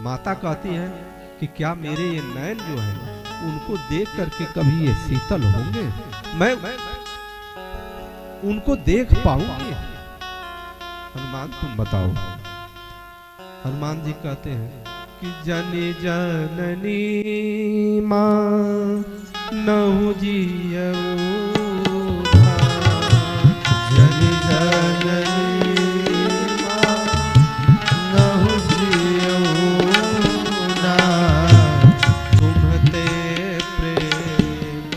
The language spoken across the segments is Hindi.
माता कहती है कि क्या मेरे ये नयन जो है उनको देख करके कभी ये शीतल होंगे, मैं उनको देख पाऊंगी? हनुमान तुम बताओ। हनुमान जी कहते हैं कि जनि जननी मां नहु जियऊ, जनि जननी मां नहु जियऊ ना, तुम्हते प्रेम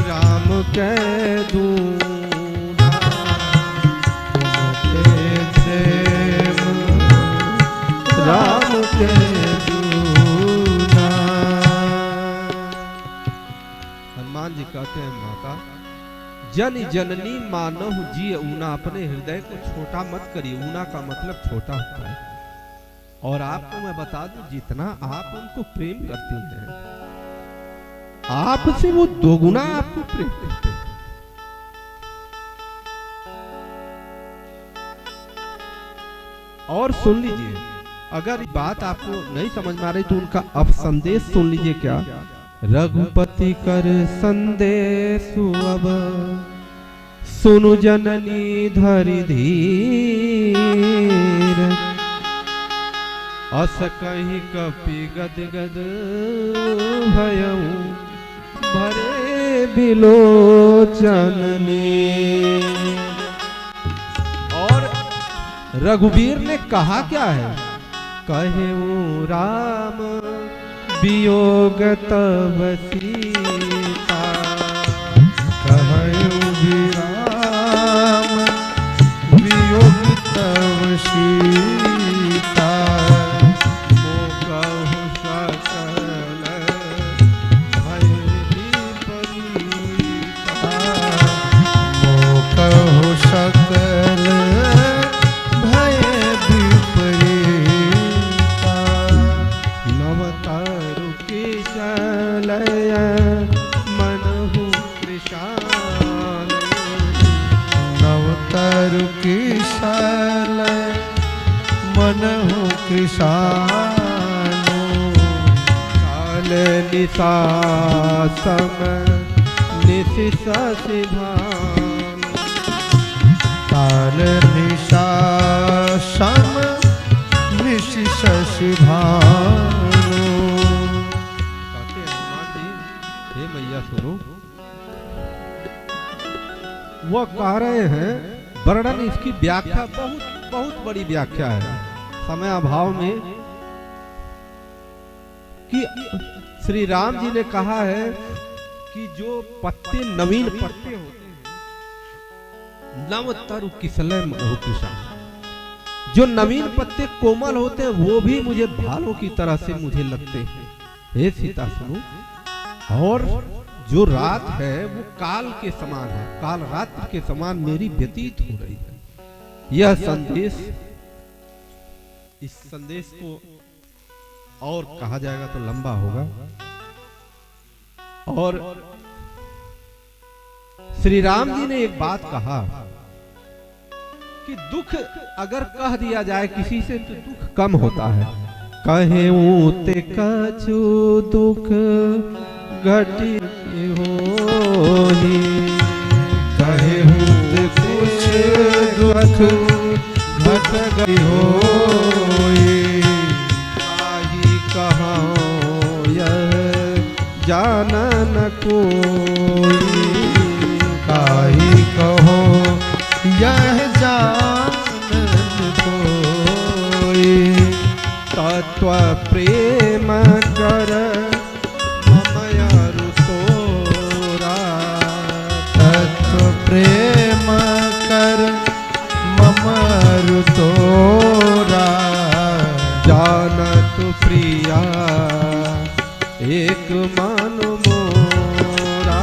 राम के दूना, तुम्हते प्रेम राम के दूना। हनुमान जी कहते हैं माता जन जननी मानव जी ऊना, अपने हृदय को छोटा मत करिए। ऊना का मतलब छोटा होता है। और आपको मैं बता दूं, जितना आप उनको प्रेम करती हैं, आपसे वो दोगुना आपको प्रेम करते हैं। और सुन लीजिए, अगर बात आपको नहीं समझ में आ रही तो उनका अब संदेश सुन लीजिए। क्या? रघुपति कर संदेश अब सुनु जननी धरि धीर, अस कहि कपि गद गद भयउ भरे बिलोचननी। और रघुवीर ने कहा क्या है? कहूँ राम वियोग तब सीता, कहूँ राम वियोग तब सीता, मो कहूँ सकल भय विपरीता, मो कहूँ सकल भय विपरीता, नवतारु किशलय मनहु कृशाल, नवतारु किशलय मनहु कृशाल, काल निशा सम निशि शशि भानु, काल निशा सम निशि शशि भानु। कहते हैं हनुमान जी, हे मैया सुनो, वो कह रहे हैं, वर्णन इसकी व्याख्या बहुत बहुत बड़ी व्याख्या है समय अभाव में, कि श्री राम जी ने कहा है कि जो पत्ते नवीन पत्ते होते हैं, नव तरु किसलय मनहु कृशाल, जो नवीन पत्ते कोमल होते हैं वो भी मुझे भालों की तरह से मुझे लगते हैं। हे सीता सुनो, और जो रात है वो काल के समान है, काल रात्रि के समान मेरी व्यतीत हो रही है। यह संदेश, इस संदेश को और कहा जाएगा तो लंबा होगा। और श्री राम जी ने एक बात कहा कि दुख अगर कह दिया जाए किसी से तो दुख कम होता है। कहूँ ते कछु दुख घटी होही, कहूँ ते कुछ दुख घट गई होई, काहि कहूँ यह जानन कोई, काहि कहूँ यह जानन कोई, तत्व प्रेम कर ममयरु तोरा, तत्व प्रेम कर ममरु तोरा, जानत प्रिया एक मन मोरा,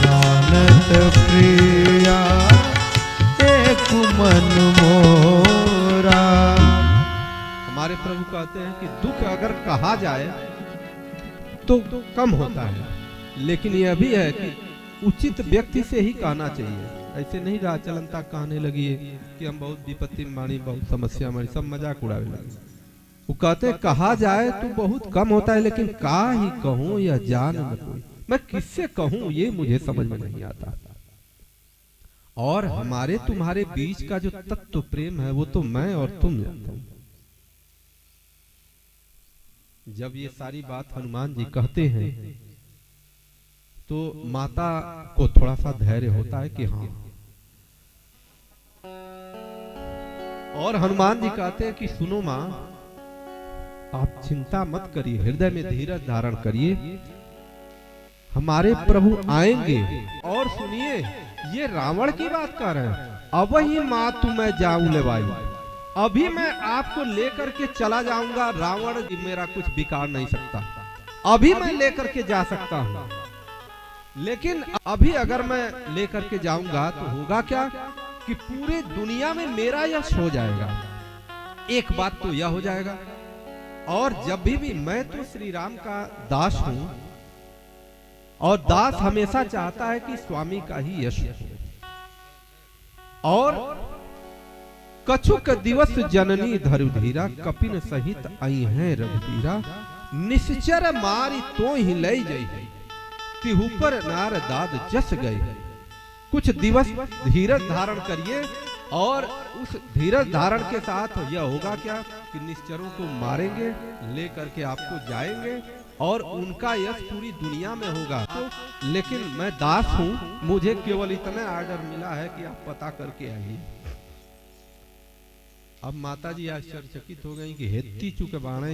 जानत प्रिया एक मन मोरा। हमारे प्रभु कहते हैं कि दुख अगर कहा जाए तो कम होता है, लेकिन यह भी है कि उचित व्यक्ति से ही कहना चाहिए। ऐसे नहीं रहा चलनता कहने लगी कि हम बहुत विपत्ति में बाणी, बहुत समस्या में, सब मजाक उड़ावे लगे। वो कहते कहा जाए तो बहुत कम होता है, लेकिन का ही कहूं या जान न कोई, मैं किससे कहूं ये मुझे समझ में नहीं आता। और हमारे तुम्हारे बीच का जो तत्व प्रेम है वो तो मैं और तुम जानते हैं। जब ये सारी बात हनुमान जी कहते हैं तो माता को थोड़ा सा धैर्य होता है कि हाँ। और हनुमान जी कहते हैं कि सुनो मां, आप चिंता मत करिए, हृदय में धीरज धारण करिए, हमारे प्रभु आएंगे। और सुनिए, ये रावण की बात कर रहे हैं। अब ही माँ तुम्हें जाऊं ले भाई, अभी मैं आपको लेकर के चला जाऊंगा, रावण मेरा कुछ बिगाड़ नहीं सकता, अभी मैं लेकर के जा सकता हूँ। लेकिन अभी अगर मैं लेकर के जाऊंगा तो होगा क्या कि पूरे दुनिया में मेरा यश हो जाएगा। एक बात तो यह हो जाएगा, और जब भी मैं तो श्री राम का दास हूं, और दास हमेशा चाहता है कि स्वामी का ही यश हो। और कछुक दिवस जननी धरुधीरा, कपिन सहित आई है रघुबीरा, निश्चर मारी तो ही ले जई, तिहु पर नार दाद जस गए। कुछ दिवस धीरज धारण करिए, और उस धीरज धारण के साथ यह होगा क्या कि निश्चरों को मारेंगे, लेकर के आपको जाएंगे, और उनका यश पूरी दुनिया में होगा। तो लेकिन मैं दास हूं, मुझे केवल इतना आर्डर मिला है कि आप पता करके आइए। अब माताजी आश्चर्यचकित हो गई कि हेती चुके बाणे